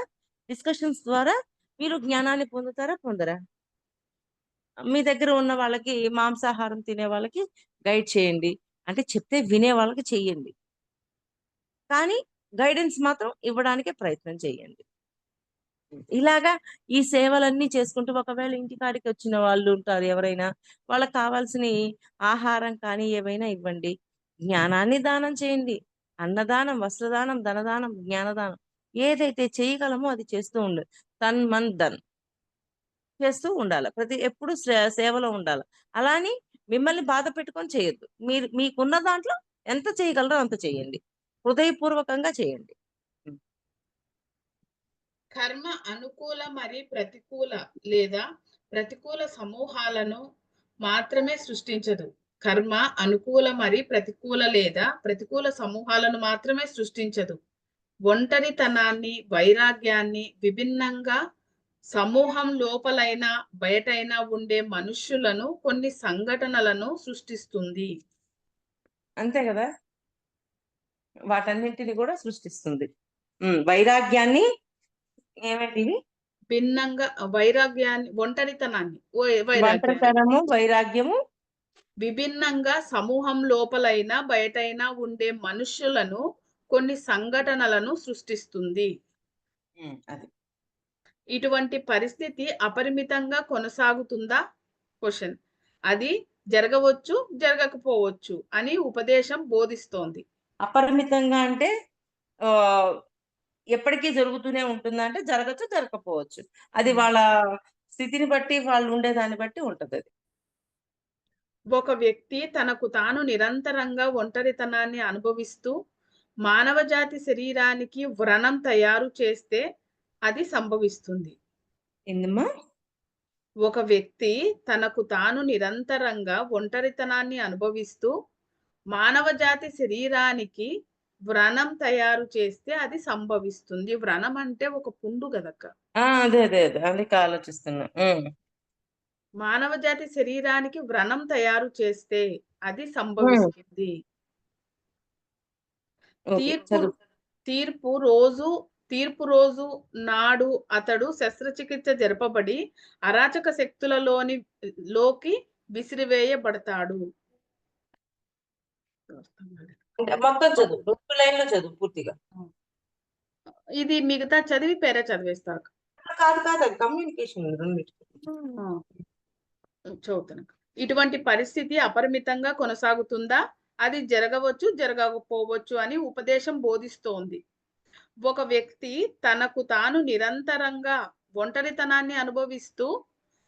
డిస్కషన్స్ ద్వారా మీరు జ్ఞానాన్ని పొందుతారా? పొందరా? మీ దగ్గర ఉన్న వాళ్ళకి మాంసాహారం తినే వాళ్ళకి గైడ్ చేయండి. అంటే చెప్తే వినే వాళ్ళకి చెయ్యండి. కానీ గైడెన్స్ మాత్రం ఇవ్వడానికే ప్రయత్నం చేయండి. ఇలాగా ఈ సేవలన్నీ చేసుకుంటూ ఒకవేళ ఇంటికాడికి వచ్చిన వాళ్ళు ఉంటారు ఎవరైనా. వాళ్ళకి కావాల్సినయి ఆహారం కానీ ఏవైనా ఇవ్వండి. జ్ఞానాన్ని దానం చేయండి. అన్నదానం, వస్త్రదానం, ధనదానం, జ్ఞానదానం ఏదైతే చేయగలమో అది చేస్తూ ఉండండి. తన్, మన్, ధన్ చేస్తూ ఉండాల. ఎప్పుడు సేవలో ఉండాల. అలా అని మిమ్మల్ని బాధ పెట్టుకొని చేయొద్దు. మీకున్న దాంట్లో ఎంత చేయగలరో అంత చేయండి. హృదయపూర్వకంగా చేయండి. హ్మ్. కర్మ అనుకూల మరి లేదా ప్రతికూల సమూహాలను మాత్రమే సృష్టించదు. కర్మ అనుకూల మరి ప్రతికూల సమూహాలను మాత్రమే సృష్టించదు. ఒంటరితనాన్ని, వైరాగ్యాన్ని విభిన్నంగా సమూహం లోపలైనా, బయటైనా ఉండే మనుష్యులను కొన్ని సంఘటనలను సృష్టిస్తుంది. అంతే గదా! వాటన్నింటిని గూడా సృష్టిస్తుంది. వైరాగ్యాన్ని ఏమిటివి? భిన్నంగా వైరాగ్యాన్ని, ఒంటరితనాన్ని, వైరాగ్యాన్ని ఒంటరితనము, వైరాగ్యము. విభిన్నంగా సమూహం లోపలైనా బయటైనా ఉండే మనుష్యులను కొన్ని సంఘటనలను సృష్టిస్తుంది. అది. ఇటువంటి పరిస్థితి అపరిమితంగా కొనసాగుతుందా? క్వెషన్. అది జరగవచ్చు, జరగకపోవచ్చు అని ఉపదేశం బోధిస్తోంది. అపరిమితంగా అంటే ఆహ్, ఎప్పటికీ జరుగుతూనే ఉంటుందా అంటే జరగచ్చు, జరగకపోవచ్చు. అది హ్మ్. వాళ్ళ స్థితిని బట్టి, వాళ్ళు ఉండేదాన్ని బట్టి ఉంటదది. ఒక వ్యక్తి తనకు తాను నిరంతరంగా ఒంటరితనాన్ని అనుభవిస్తూ మానవజాతి శరీరానికి వ్రణం తయారు చేస్తే అది సంభవిస్తుంది. ఏందమ్మా? ఒక వ్యక్తి తనకు తాను నిరంతరంగా ఒంటరితనాన్ని అనుభవిస్తూ మానవజాతి శరీరానికి వ్రణం తయారు చేస్తే అది సంభవిస్తుంది. వ్రణం అంటే ఒక పుండు గదక్క. అదే. అదే. అదే. అందుకే ఆలోచిస్తున్నా. మానవజాతి శరీరానికి వ్రణం తయారు చేస్తే అది హ్మ్. సంభవిస్తుంది. ఓకే. తీర్పు చదువు. తీర్పు రోజు తీర్పు రోజు నాడు అతడు శస్త్రచికిత్స జరపబడి అరాచక లోకి విసిరివేయబడతాడు. అంటే మొత్తం చదువు. 2 లైన్‌లో చదువు పూర్తిగా. ఇది మిగతా చదివి పేరే చదివేస్తా అక్క. కాదు. కాదు. అది కమ్యూనికేషన్ రెండిటికి. ఆ! చదువుతానక్క. ఇటువంటి పరిస్థితి అపరిమితంగా కొనసాగుతుందా? అది జరగవచ్చు, జరగకపోవచ్చు అని ఉపదేశం బోధిస్తోంది. ఒక వ్యక్తి తనకు తాను నిరంతరంగా ఒంటరితనాన్ని అనుభవిస్తూ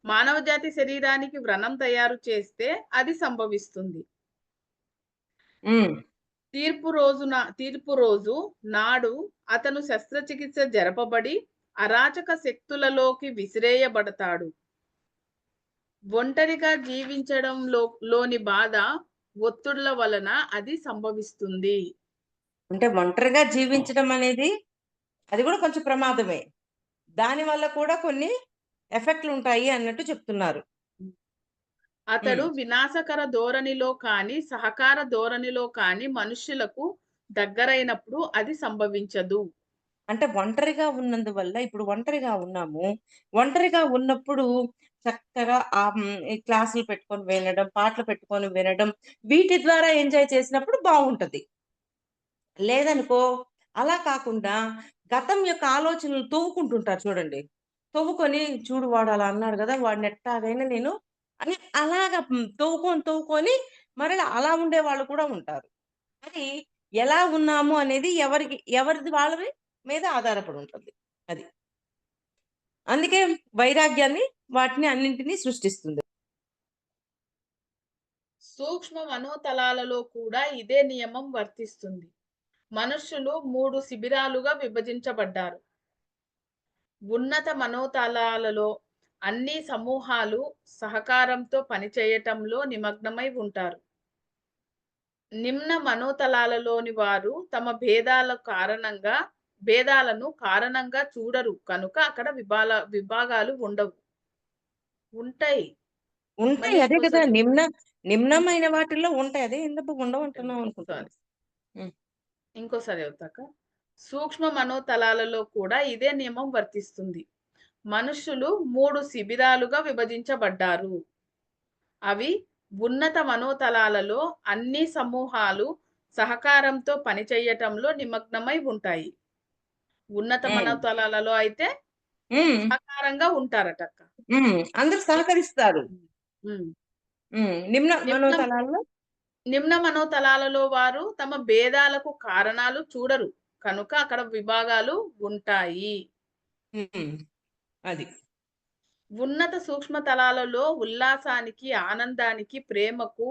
మానవజాతి శరీరానికి వ్రణం తయారు చేస్తే అది సంభవిస్తుంది. హ్మ్. తీర్పు రోజు నాడు అతను శస్త్రచికిత్స జరపబడి అరాచక శక్తులలోకి విసిరేయబడతాడు. ఒంటరిగా లోని బాధ, ఒత్తిడుల వలన అది సంభవిస్తుంది. అంటే ఒంటరిగా జీవించడం అనేది అది కూడా కొంచెం ప్రమాదమే. దానివల్ల కూడా కొన్ని ఎఫెక్ట్‌లుంటాయి అన్నట్టు చెప్తున్నారు. అతడు హ్మ్. వినాశకర ధోరణిలో కానీ, సహకార ధోరణిలో కానీ మనుష్యులకు దగ్గరైనప్పుడు అది సంభవించదు. అంటే ఒంటరిగా ఉన్నందువల్ల ఇప్పుడు ఒంటరిగా ఉన్నాము. ఒంటరిగా ఉన్నప్పుడు చక్కగా ఈ క్లాసులు పెట్టుకొని వినడం, పాటలు పెట్టుకొని వినడం, వీటి ద్వారా ఎంజాయ్ చేసినప్పుడు బావుంటది. లేదనుకో అలా కాకుండా గతం యొక్క ఆలోచనలు తవ్వుకుంటుంటారు చూడండి. తవ్వుకొని చూడు వాడు అలా అన్నాడు గదా! వాడిని ఎట్టాగైనా నేను అని అలాగా తవ్వుకొని మరలా అలా ఉండేవాళ్ళు కూడా ఉంటారు. అది ఎలా ఉన్నాము అనేది ఎవరిది వాళ్ళది మీద ఆధారపడి ఉంటుంది. అది. అందుకే వైరాగ్యాన్ని వాటిని అన్నింటిని సృష్టిస్తుంది. సూక్ష్మ మనోతలాలలో కూడా ఇదే నియమం వర్తిస్తుంది. మనుష్యులు 3 శిబిరాలుగా విభజించబడ్డారు. ఉన్నత మనోతలాలలో అన్ని సమూహాలు సహకారంతో పనిచేయటంలో నిమగ్నమై ఉంటారు. నిమ్న మనోతలాలలోని వారు తమ భేదాలను కారణంగా చూడరు కనుక అక్కడ విభాగాలు ఉండవు. ఉంటాయి. ఉంటాయి. మళ్ళీ అదే కదా! ఇంకోసారి చెప్తా. నిమ్నమైన వాటిల్లో ఉంటాయి. అదే ఎందుకు ఉండవంటున్నాం అనుకుంటున్నా. సారీ. హ్మ్. ఇంకోసారి చెప్తాక. సూక్ష్మ మనోతలాలలో కూడా ఇదే నియమం వర్తిస్తుంది. మనుష్యులు 3 శిబిరాలుగా విభజించబడ్డారు. అవి ఉన్నత మనోతలాలలో అన్ని సమూహాలు సహకారంతో పనిచేయటంలో నిమగ్నమై ఉంటాయి. ఉన్నత హ్మ్. మనోతలాలలో అయితే హ్మ్. సహకారంగా ఉంటారటక్క. అందరూ ని సహకరిస్తారు. హ్మ్. నిమ్న నిమ్న మనోతలాల్లో నిమ్న మనోతలాలలో వారు తమ భేదాలకు కారణాలు చూడరు. కనుక అక్కడ విభాగాలు ఉంటాయి. హ్మ్. అది. ఉన్నత సూక్ష్మ తలాలలో ఉల్లాసానికి, ఆనందానికి, ప్రేమకు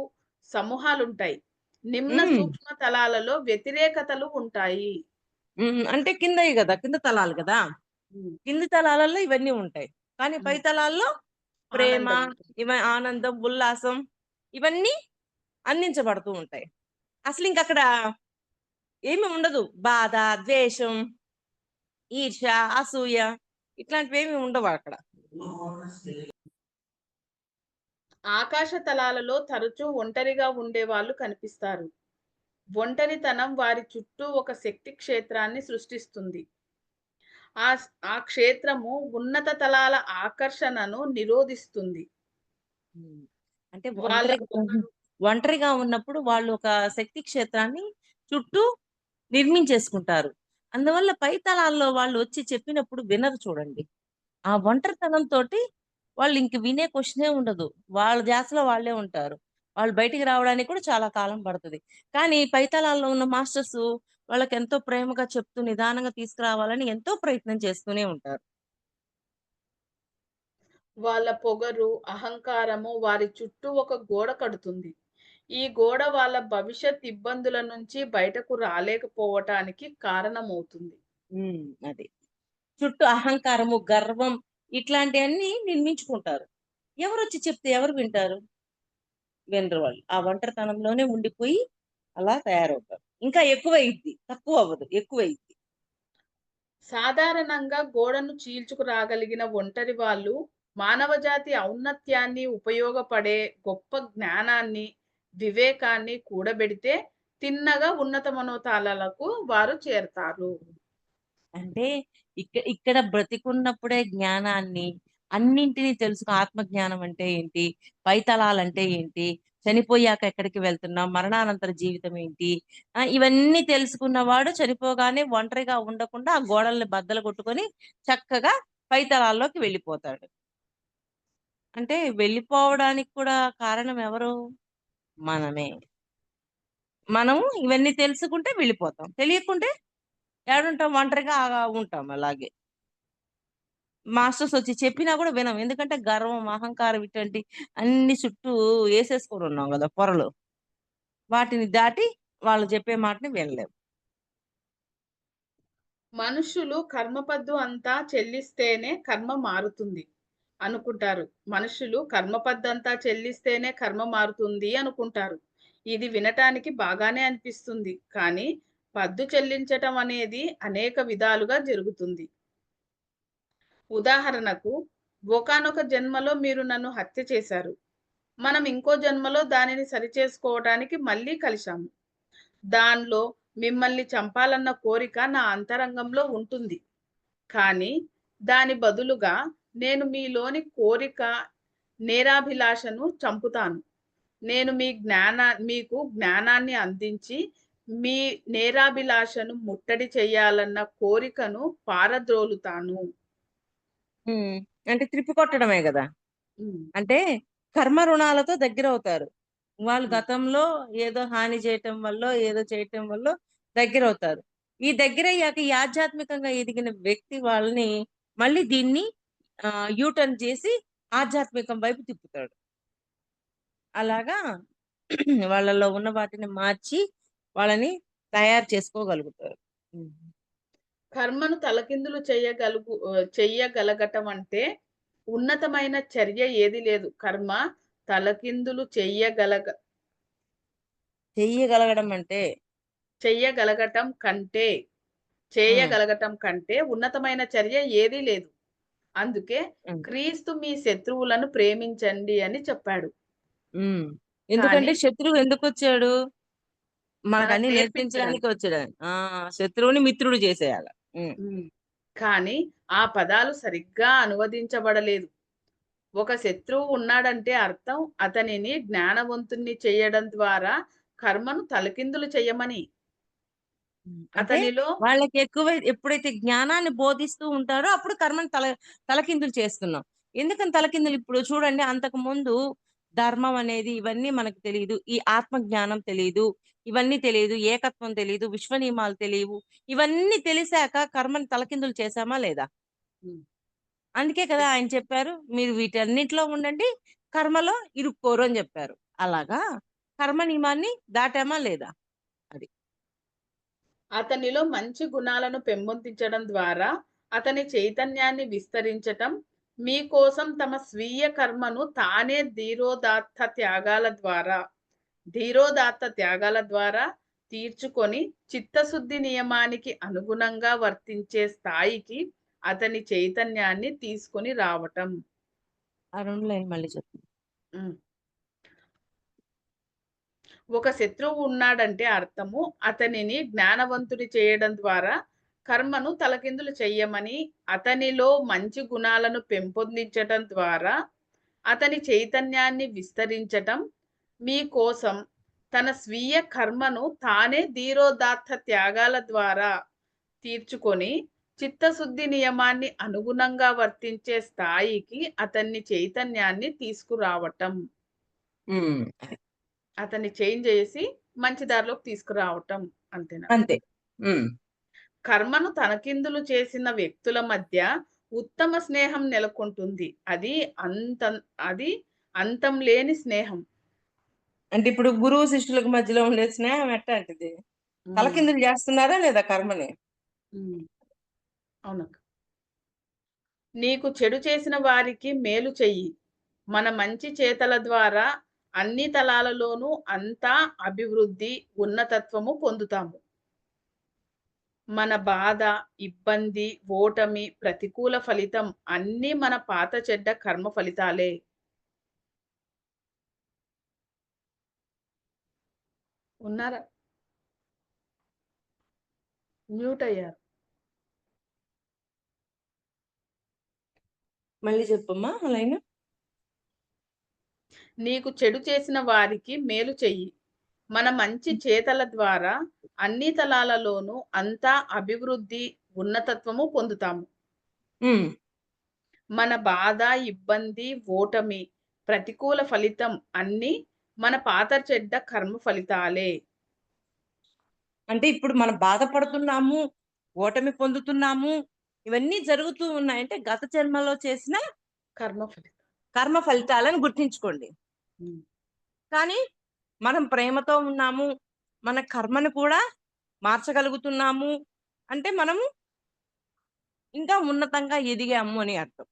సమూహాలుంటాయి. నిమ్న హ్మ్. సూక్ష్మ తలాలలో వ్యతిరేకతలు ఉంటాయి. అంటే కిందయి గదా! కింద తలాలు గదా! హ్మ్. కింది తలాలలో ఇవన్నీ ఉంటాయి. కానీ పై హ్మ్. తలాల్లో ప్రేమ, ఆనందం ఉంటుంది. ఆనందం, ఉల్లాసం ఇవన్నీ అందించబడుతూ ఉంటాయి. అసలింకక్కడ ఏమి ఉండదు. బాధ, ద్వేషం, ఈర్ష్య, అసూయ ఇట్లాంటివేమి ఉండవక్కడ. ఆకాశ తలాలలో తరచూ ఒంటరిగా ఉండేవాళ్ళు కనిపిస్తారు. ఒంటరితనం వారి చుట్టూ ఒక శక్తి క్షేత్రాన్ని సృష్టిస్తుంది. ఆ క్షేత్రము ఉన్నత తలాల ఆకర్షణను నిరోధిస్తుంది. హ్మ్. అంటే వాళ్ళ ఒంటరిగా ఉన్నప్పుడు వాళ్ళు ఒక శక్తి క్షేత్రాన్ని చుట్టూ నిర్మించేసుకుంటారు. అందువల్ల పై తలాల్లో వాళ్ళు వచ్చి చెప్పినప్పుడు వినరు చూడండి. ఆ ఒంటరితనంతోటి వాళ్ళు ఇంక వినే క్వెషనే ఉండదు. వాళ్ళ ధ్యాసలో వాళ్ళే ఉంటారు. వాళ్ళు బయటికి రావడానికి కూడా చాలా కాలం పడతది. కానీ పై తలాల్లో ఉన్న మాస్టర్సు వాళ్ళకెంతో ప్రేమగా చెప్తూ నిదానంగా తీసుకురావాలని ఎంతో ప్రయత్నం చేస్తూనే ఉంటారు. వాళ్ళ పొగరు, అహంకారము వారి చుట్టూ ఒక గోడ కడుతుంది. ఈ గోడ వాళ్ళ భవిష్యత్ ఇబ్బందుల నుంచి బయటకు రాలేకపోవటానికి కారణమవుతుంది. హ్మ్. అది. చుట్టూ అహంకారము, గర్వం ఇట్లాంటియన్నీ నిర్మించుకుంటారు. ఎవరొచ్చి చెప్తే ఎవరు వింటారు? వినరు వాళ్ళు. ఆ ఒంటరితనంలోనే ఉండిపోయి అలా తయారవుతారు. ఇంకా ఎక్కువయిద్ది. తక్కువవ్వదు. ఎక్కువయిద్ది. సాధారణంగా గోడను చీల్చుకు రాగలిగిన ఒంటరి వాళ్ళు మానవజాతి ఔన్నత్యాన్ని, ఉపయోగపడే గొప్ప జ్ఞానాన్ని, వివేకాన్ని కూడబెడితే తిన్నగా ఉన్నత మనోతాలలకు వారు చేరతారు. అంటే ఇక్కడ బ్రతికున్నప్పుడే జ్ఞానాన్ని, అన్నింటిని తెలుసుకు ఆత్మ జ్ఞానం అంటే ఏంటి? పైతలాలంటే ఏంటి? చనిపోయాక ఎక్కడికి వెళ్తున్నాం? మరణానంతర జీవితం ఏంటి? ఇవన్నీ తెలుసుకున్నవాడు చనిపోగానే ఒంటరిగా ఉండకుండా ఆ గోడల్ని బద్దలు కొట్టుకొని చక్కగా పైతలాల్లోకి వెళ్ళిపోతాడు. అంటే వెళ్ళిపోవడానికి కూడా కారణం ఎవరు? మనమే. మనము ఇవన్నీ తెలుసుకుంటే వెళ్ళిపోతాం. తెలియకుంటే ఏడుంటాం? ఒంటరిగా ఉంటాం అలాగే. మాస్టర్స్ వచ్చి చెప్పినా గూడా వినం. ఎందుకంటే గర్వం, అహంకారం ఇటువంటి అన్ని చుట్టూ ఏసేసుకొని ఉన్నాం గదా! పొరలు. వాటిని దాటి వాళ్ళు చెప్పే మాటని వినలేం. మనుషులు కర్మపద్దు అంతా చెల్లిస్తేనే కర్మ మారుతుంది అనుకుంటారు. మనుషులు కర్మపద్దంతా చెల్లిస్తేనే కర్మ మారుతుంది అనుకుంటారు. ఇది వినటానికి బాగానే అనిపిస్తుంది. కానీ పద్దు చెల్లించటం అనేది అనేక విధాలుగా జరుగుతుంది. ఉదాహరణకు, ఒకానొక జన్మలో మీరు నన్ను హత్య చేశారు. మనం ఇంకో జన్మలో దానిని సరిచేసుకోవటానికి మళ్ళీ కలిశాము. దానిలో మిమ్మల్ని చంపాలన్న కోరిక నా అంతరంగంలో ఉంటుంది. కానీ దాని బదులుగా నేను మీలోని కోరిక, నేరాభిలాషను చంపుతాను. నేను మీకు జ్ఞానాన్ని అందించి, మీ నేరాభిలాషను ముట్టడి చేయాలన్న కోరికను పారద్రోలుతాను. హ్మ్. అంటే త్రిప్పికొట్టడమే గదా! హ్మ్. అంటే కర్మ రుణాలతో దగ్గరవుతారు. వాళ్ళు హ్మ్. గతంలో ఏదో హాని చేయటం వల్లో, ఏదో చేయటం వల్లో దగ్గరవుతారు. ఈ దగ్గరయ్యాక ఈ ఆధ్యాత్మికంగా ఎదిగిన వ్యక్తి వాళ్ళని మళ్ళీ దీన్ని యూ టర్న్ చేసి ఆధ్యాత్మికం వైపు తిప్పుతాడు. అలాగా వాళ్ళలో ఉన్న వాటిని మార్చి వాళ్ళని తయారు చేసుకోగలుగుతారు. హ్మ్. కర్మను తలకిందులు చెయ్యగలగటం అంటే ఉన్నతమైన చర్య ఏది లేదు. కర్మ తలకిందులు చెయ్యగలగడం అంటే చెయ్యగలగటం కంటే హ్మ్. చేయగలగటం కంటే ఉన్నతమైన చర్య ఏదీ లేదు. అందుకే హ్మ్. క్రీస్తు మీ శత్రువులను ప్రేమించండి అని చెప్పాడు. హ్మ్. కానీ ఎందుకంటే శత్రువు ఎందుకొచ్చాడు? మనకు మనకన్నీ నేర్పించడానికి నేర్పించడానికి. వచ్చాడు. ఆ! శత్రువుని మిత్రుడు చేసేయాల. హ్మ్. హ్మ్. కానీ ఆ పదాలు సరిగ్గా అనువదించబడలేదు. ఒక శత్రువు ఉన్నాడంటే అర్థం అతనిని జ్ఞానవంతుణ్ణి చేయడం ద్వారా కర్మను తలకిందులు చెయ్యమని. అంటే అతనిలో వాళ్ళకి ఎప్పుడైతే జ్ఞానాన్ని బోధిస్తూ ఉంటారో అప్పుడు కర్మని తలకిందులు చేస్తున్నాం. ఎందుకని తలకిందులు ఇప్పుడు చూడండి అంతకుముందు ధర్మం అనేది ఇవన్నీ మనకు తెలీదు. ఈ ఆత్మ జ్ఞానం తెలీదు. ఇవన్నీ తెలీదు. ఏకత్వం తెలీదు. విశ్వ నియమాలు తెలీవు. ఇవన్నీ తెలిసాక కర్మని తలకిందులు చేశామా లేదా? హ్మ్. అందుకే కదా ఆయన చెప్పారు. మీరు వీటన్నిటిలో ఉండండి. కర్మలో ఇరుక్కోరు అని జెప్పారు. అలాగా కర్మ నియమాన్ని దాటామా లేదా? అది. అతనిలో మంచి గుణాలను పెంపొందించడం ద్వారా అతని చైతన్యాన్ని విస్తరించటం, మీకోసం తమ స్వీయ కర్మను తానే ధీరోదాత్త త్యాగాల ద్వారా తీర్చుకొని చిత్తశుద్ధి నియమానికి అనుగుణంగా వర్తించే స్థాయికి అతని చైతన్యాన్ని తీసుకొని రావటం. ఆ 2 లైన్‌లు మళ్ళీ చెప్పు. హ్మ్. ఒక శత్రువు ఉన్నాడంటే అర్థము అతనిని జ్ఞానవంతుడి చేయడం ద్వారా కర్మను తలకిందులు చెయ్యమని అతనిలో మంచి గుణాలను పెంపొందించటం ద్వారా అతని చైతన్యాన్ని విస్తరించటం మీకోసం తన స్వీయ కర్మను తానే ధీరోదాత్త త్యాగాల ద్వారా తీర్చుకొని చిత్తశుద్ధి నియమాన్ని అనుగుణంగా వర్తించే స్థాయికి అతన్ని చైతన్యాన్ని తీసుకురావటం. ఉమ్, అతన్ని చేంజ్ చేసి మంచి దారిలోకి తీసుకురావటం. అంతేనా? అంతే. ఉమ్, కర్మను తనకిందులు చేసిన వ్యక్తుల మధ్య ఉత్తమ స్నేహం నెలకొంటుంది. అది అంతం లేని స్నేహం. అంటే ఇప్పుడు గురువు శిష్యులకు మధ్యలో ఉండే స్నేహం ఎట్లాంటిది? తలకిందులు చేస్తున్నారా లేదా కర్మని? అవునక్క. నీకు చెడు చేసిన వారికి మేలు చెయ్యి. మన మంచి చేతల ద్వారా అన్ని తలాలలోనూ అంతా అభివృద్ధి, ఉన్నతత్వము పొందుతాము. మన బాధ, ఇబ్బంది, ఓటమి, ప్రతికూల ఫలితం అన్నీ మన పాత చెడ్డ కర్మ ఫలితాలే. ఉన్నారా? మ్యూట్ అయ్యారు. మళ్ళీ చెప్పమ్మా లైన్. నీకు చెడు చేసిన వారికి మేలు చెయ్యి. మన మంచి చేతల ద్వారా అన్ని తలాలలోనూ అంతా అభివృద్ధి, ఉన్నతత్వము పొందుతాము. మన బాధ, ఇబ్బంది, ఓటమి, ప్రతికూల ఫలితం అన్నీ మన పాత చెడ్డ కర్మ ఫలితాలే. అంటే ఇప్పుడు మనం బాధపడుతున్నాము, ఓటమి పొందుతున్నాము, ఇవన్నీ జరుగుతూ ఉన్నాయంటే గత జన్మలో చేసిన కర్మ ఫలితాలను గుర్తించుకోండి. కానీ మనం ప్రేమతో ఉన్నాము, మన కర్మను కూడా మార్చగలుగుతున్నాము అంటే మనము ఇంకా ఉన్నతంగా ఎదిగాము అని అర్థం.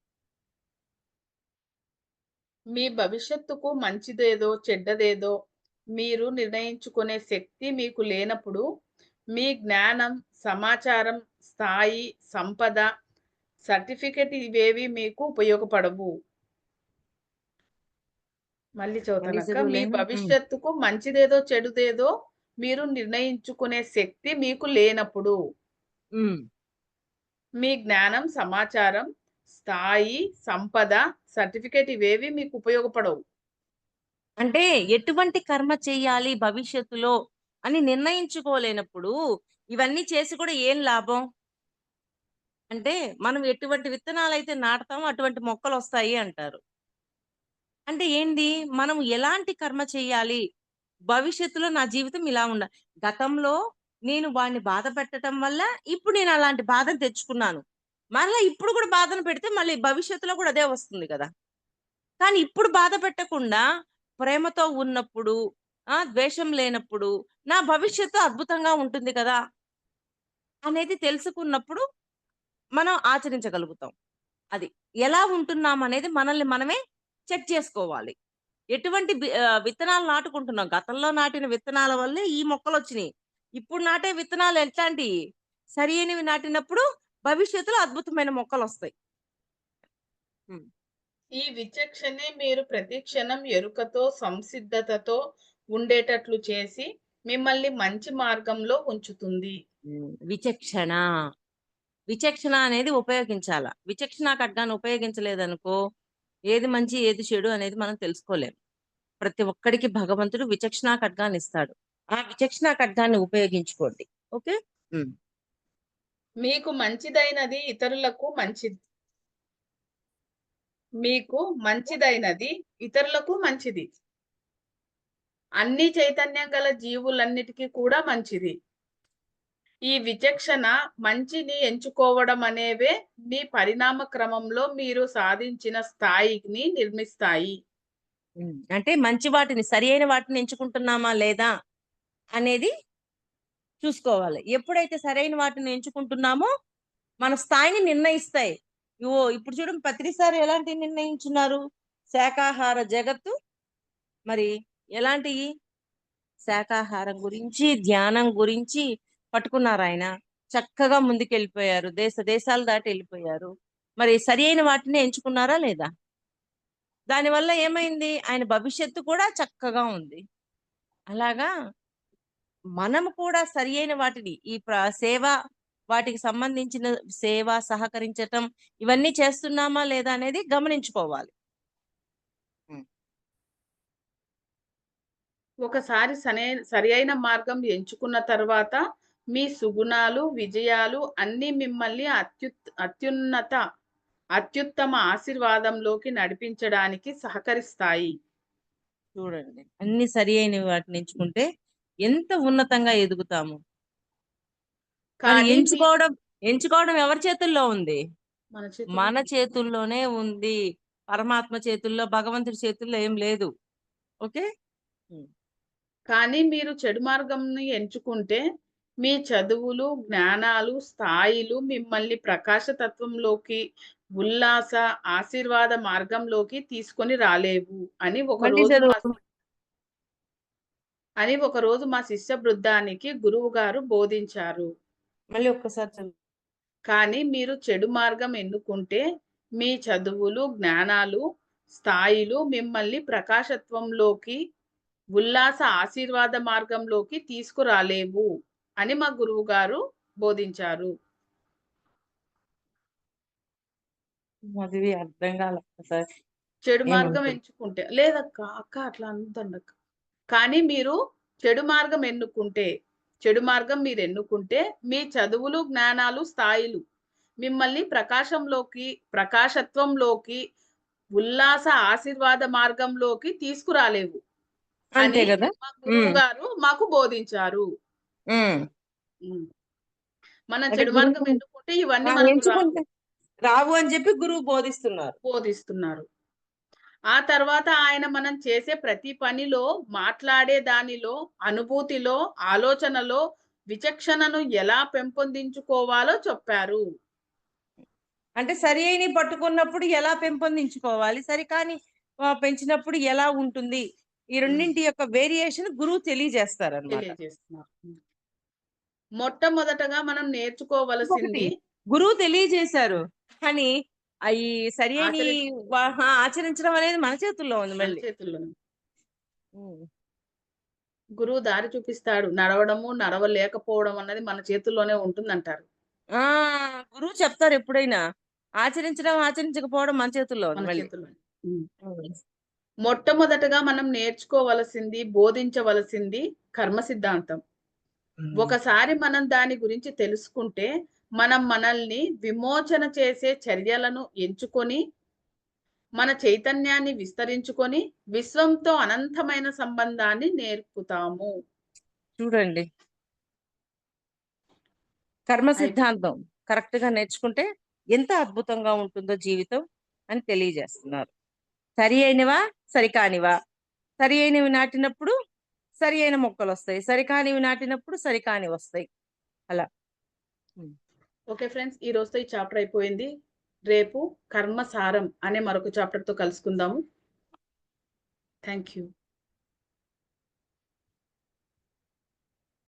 మీ భవిష్యత్తుకు మంచిదేదో చెడ్డదేదో మీరు నిర్ణయించుకునే శక్తి మీకు లేనప్పుడు మీ జ్ఞానం, సమాచారం, స్థాయి, సంపద, సర్టిఫికెట్ ఇవేవి మీకు ఉపయోగపడవు. మళ్ళీ చదువుతానక్క. మీ భవిష్యత్తుకు మంచిదేదో చెడుదేదో మీరు నిర్ణయించుకునే శక్తి మీకు లేనప్పుడు మీ జ్ఞానం, సమాచారం, స్థాయి, సంపద, సర్టిఫికేట్ ఇవేవి మీకు ఉపయోగపడవు. అంటే ఎటువంటి కర్మ చేయాలి భవిష్యత్తులో అని నిర్ణయించుకోలేనప్పుడు ఇవన్నీ చేసి కూడా ఏం లాభం? అంటే మనం ఎటువంటి విత్తనాలు అయితే నాటుతామో అటువంటి మొక్కలు వస్తాయి అంటారు. అంటే ఏంది? మనం ఎలాంటి కర్మ చేయాలి? భవిష్యత్తులో నా జీవితం ఇలా ఉండాలి. గతంలో నేను వాడిని బాధ పెట్టడం వల్ల ఇప్పుడు నేను అలాంటి బాధను తెచ్చుకున్నాను. మరలా ఇప్పుడు కూడా బాధను పెడితే మళ్ళీ భవిష్యత్తులో కూడా అదే వస్తుంది కదా! కానీ ఇప్పుడు బాధ పెట్టకుండా ప్రేమతో ఉన్నప్పుడు, ద్వేషం లేనప్పుడు నా భవిష్యత్తు అద్భుతంగా ఉంటుంది కదా! అనేది తెలుసుకున్నప్పుడు మనం ఆచరించగలుగుతాం. అది. ఎలా ఉంటున్నాం అనేది మనల్ని మనమే చెక్ చేసుకోవాలి. ఎటువంటి విత్తనాలు నాటుకుంటున్నాం. గతంలో నాటిన విత్తనాల వల్లే ఈ మొక్కలొచ్చినియి. ఇప్పుడు నాటే విత్తనాలు ఎట్లాంటియి? సరియైనవి నాటినప్పుడు భవిష్యత్తులో అద్భుతమైన మొక్కలొస్తాయి. ఈ విచక్షణే మీరు ప్రతి క్షణం ఎరుకతో, సంసిద్ధతతో ఉండేటట్లు చేసి మిమ్మల్ని మంచి మార్గంలో ఉంచుతుంది. విచక్షణ. విచక్షణ అనేది ఉపయోగించాల. విచక్షణ ఖడ్గాన్ని ఉపయోగించలేదనుకో ఏది మంచి ఏది చెడు అనేది మనం తెలుసుకోలేం. ప్రతి ఒక్కడికి భగవంతుడు విచక్షణ ఖడ్గాన్ని ఇస్తాడు. ఆ విచక్షణ ఖడ్గాన్ని ఉపయోగించుకోండి. ఓకే. మీకు మంచిదైనది ఇతరులకు మంచిది. మీకు మంచిదైనది ఇతరులకు మంచిది. అన్ని చైతన్యం గల జీవులన్నిటికీ కూడా మంచిది. ఈ విచక్షణ మంచిని ఎంచుకోవడం అనేవే మీ పరిణామ క్రమంలో మీరు సాధించిన స్థాయిని నిర్మిస్తాయి. అంటే మంచి వాటిని సరి అయిన వాటిని ఎంచుకుంటున్నామా లేదా అనేది చూసుకోవాలి. ఎప్పుడైతే సరైన వాటిని ఎంచుకుంటున్నామో మన స్థాయిని నిర్ణయిస్తాయి. ఇప్పుడు చూడండి పత్రిసారి ఎలాంటి నిర్ణయించున్నారు? శాకాహార జగత్తు మరి ఎలాంటి శాకాహారం గురించి ధ్యానం గురించి పట్టుకున్నారు ఆయన. చక్కగా ముందుకెళ్ళిపోయారు. దేశాలు దాటి వెళ్ళిపోయారు. మరి సరి అయిన వాటిని ఎంచుకున్నారా లేదా? దానివల్ల ఏమైంది? ఆయన భవిష్యత్తు కూడా చక్కగా ఉంది. అలాగా మనం కూడా సరి అయిన వాటిని ఈ సేవ వాటికి సంబంధించిన సేవ, సహకరించటం ఇవన్నీ చేస్తున్నామా లేదా అనేది గమనించుకోవాలి. ఒకసారి సరి అయిన మార్గం ఎంచుకున్న తర్వాత మీ సుగుణాలు, విజయాలు అన్నీ మిమ్మల్ని అత్యుత్తమ ఆశీర్వాదంలోకి నడిపించడానికి సహకరిస్తాయి. చూడండి, అన్ని సరి అయిన వాటిని ఎంచుకుంటే ఎంత ఉన్నతంగా ఎదుగుతాము. మరి కానీ ఎంచుకోవడం ఎవరి చేతుల్లో ఉంది? మన మన చేతుల్లోనే ఉంది. పరమాత్మ చేతుల్లో, భగవంతుడి చేతుల్లో ఏం లేదు. ఓకే. కానీ మీరు చెడు మార్గంని ఎంచుకుంటే మీ చదువులు, జ్ఞానాలు, స్థాయిలు మిమ్మల్ని ప్రకాశతత్వంలోకి, ఉల్లాస, ఆశీర్వాద మార్గంలోకి తీసుకొని రాలేవు అని ఒకరోజు మా శిష్య బృందానికి గురువు గారు బోధించారు. మళ్ళీ ఒక్కసారి చదువు. కానీ మీరు చెడు మార్గం ఎన్నుకుంటే మీ చదువులు, జ్ఞానాలు, స్థాయిలు మిమ్మల్ని ప్రకాశత్వంలోకి, ఉల్లాస, ఆశీర్వాద మార్గంలోకి తీసుకురాలేవు అని మా గురువు గారు బోధించారు. అది అర్థం కాలే సార్. చెడు మార్గం ఎంచుకుంటే లేదక్క అట్లా అనొద్దండక్క. కానీ మీరు చెడు మార్గం మీరు ఎన్నుకుంటే మీ చదువులు, జ్ఞానాలు, స్థాయిలు మిమ్మల్ని ప్రకాశత్వంలోకి, ఉల్లాస, ఆశీర్వాద మార్గంలోకి తీసుకురాలేవు అంతే అని కదా. మా గురువు గారు మాకు బోధించారు. మనం చెడు మార్గం ఎన్నుకుంటే ఇవన్నీ మనకు రావు అని చెప్పి గురువు బోధిస్తున్నారు. ఆ తర్వాత ఆయన మనం చేసే ప్రతి పనిలో, మాట్లాడే దానిలో, అనుభూతిలో, ఆలోచనలో విచక్షణను ఎలా పెంపొందించుకోవాలో చెప్పారు. అంటే సరి అయిన పట్టుకున్నప్పుడు ఎలా పెంపొందించుకోవాలి, సరికాని పెంచినప్పుడు ఎలా ఉంటుంది, ఈ రెండింటి యొక్క వేరియేషన్ గురువు తెలియజేస్తున్నారు. మొట్టమొదటగా మనం నేర్చుకోవలసింది గురువు తెలియజేశారు, కానీ అవి సరి అయిన ఆచరించడం అనేది మన చేతుల్లో ఉంది. మళ్ళీ గురువు దారి చూపిస్తాడు, నడవడము నడవలేకపోవడం అన్నది మన చేతుల్లోనే ఉంటుందంటారు. గురువు చెప్తారు ఎప్పుడైనా, ఆచరించకపోవడం మన చేతుల్లో ఉంది. మొట్టమొదటగా మనం నేర్చుకోవలసింది, బోధించవలసింది కర్మ సిద్ధాంతం. ఒకసారి మనం దాని గురించి తెలుసుకుంటే మనం మనల్ని విమోచన చేసే చర్యలను ఎంచుకొని మన చైతన్యాన్ని విస్తరించుకొని విశ్వంతో అనంతమైన సంబంధాన్ని నేర్పుతాము. చూడండి, కర్మ సిద్ధాంతం కరెక్ట్ గా నేర్చుకుంటే ఎంత అద్భుతంగా ఉంటుందో జీవితం అని తెలియజేస్తున్నారు. సరి అయినవా, సరికానివా, సరి అయినవి నాటినప్పుడు సరి అయిన మొక్కలు వస్తాయి, సరికానివి నాటినప్పుడు సరికాని వస్తాయి. అలా. ఓకే ఫ్రెండ్స్, ఈ రోజుతో ఈ చాప్టర్ అయిపోయింది. రేపు కర్మసారం అనే మరొక చాప్టర్ తో కలుసుకుందాము. Thank you.